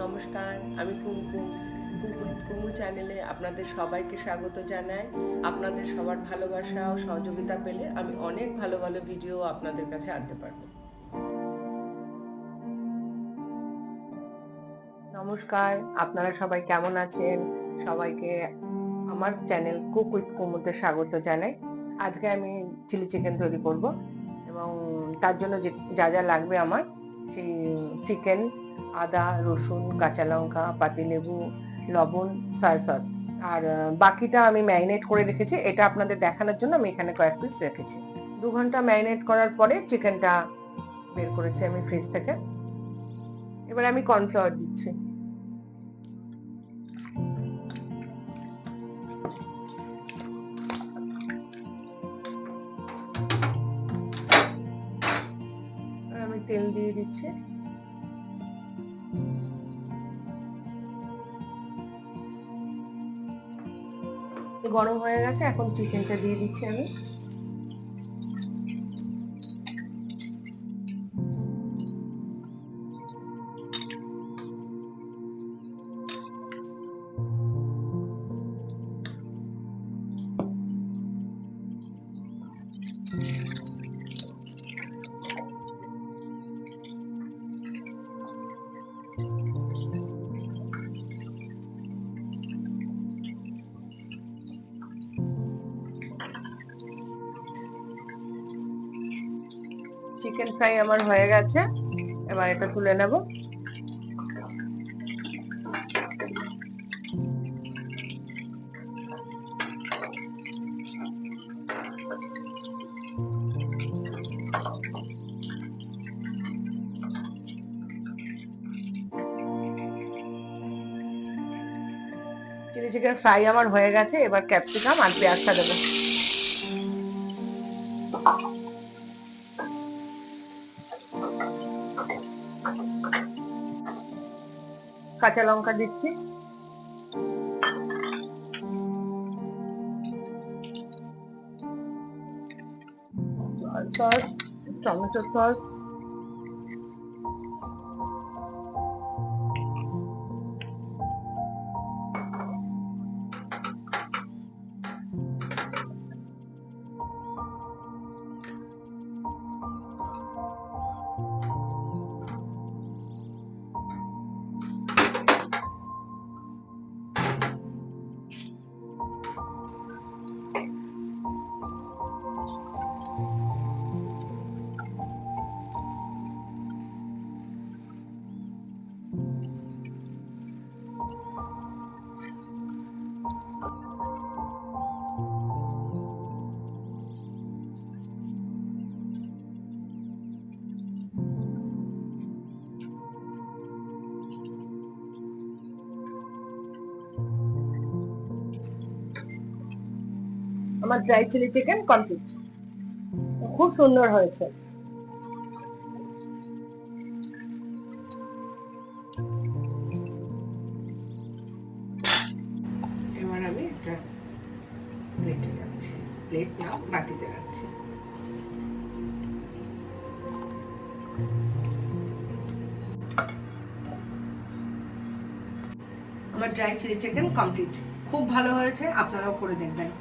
নমস্কার, আমি কুমকুম। Cook with কুমু চ্যানেলে আপনাদের সবাইকে স্বাগত জানাই। আপনাদের সবার ভালোবাসা ও সহযোগিতা পেলে আমি অনেক ভালো ভালো ভিডিও আপনাদের কাছে আনতে পারবো। নমস্কার, আপনারা সবাই কেমন আছেন? সবাইকে আমার চ্যানেল কুক উইথ কুমুতে স্বাগত জানাই। আজকে আমি চিলি চিকেন তৈরি করব এবং তার জন্য যা যা লাগবে আমার সেই চিকেন, আদা, রসুন, কাঁচা লঙ্কা, পাতিলেবু, লবণ, সয়া সস আর বাকিটা আমি ম্যারিনেট করে রেখেছি। এটা আপনাদের দেখানোর জন্য আমি এখানে কয়েক পিস রেখেছি। 2 ঘন্টা ম্যারিনেট করার পরে চিকেনটা বের করেছি আমি ফ্রিজ থেকে। এবার আমি কর্নফ্লাওয়ার দিচ্ছি। আমি তেল দিয়ে দিচ্ছি। গরম হয়ে গেছে, এখন চিকেনটা দিয়ে দিচ্ছি আমি। চিকেন ফ্রাই আমার হয়ে গেছে, এবার এটা তুলে নেব। চিলি চিকেন ফ্রাই আমার হয়ে গেছে, এবার ক্যাপসিকাম আর পেঁয়াজটা দেবো। কাঁচা লঙ্কা দিচ্ছি। সস, টমেটো সস, আমার ড্রাই চিলি চিকেন কমপ্লিট। খুব সুন্দর হয়েছে। এবার আমি এটা প্লেটে রাখছি, প্লেট না বাটিতে রাখছি। আমার ড্রাই চিলি চিকেন কমপ্লিট। খুব ভালো হয়েছে, আপনারাও করে দেখবেন।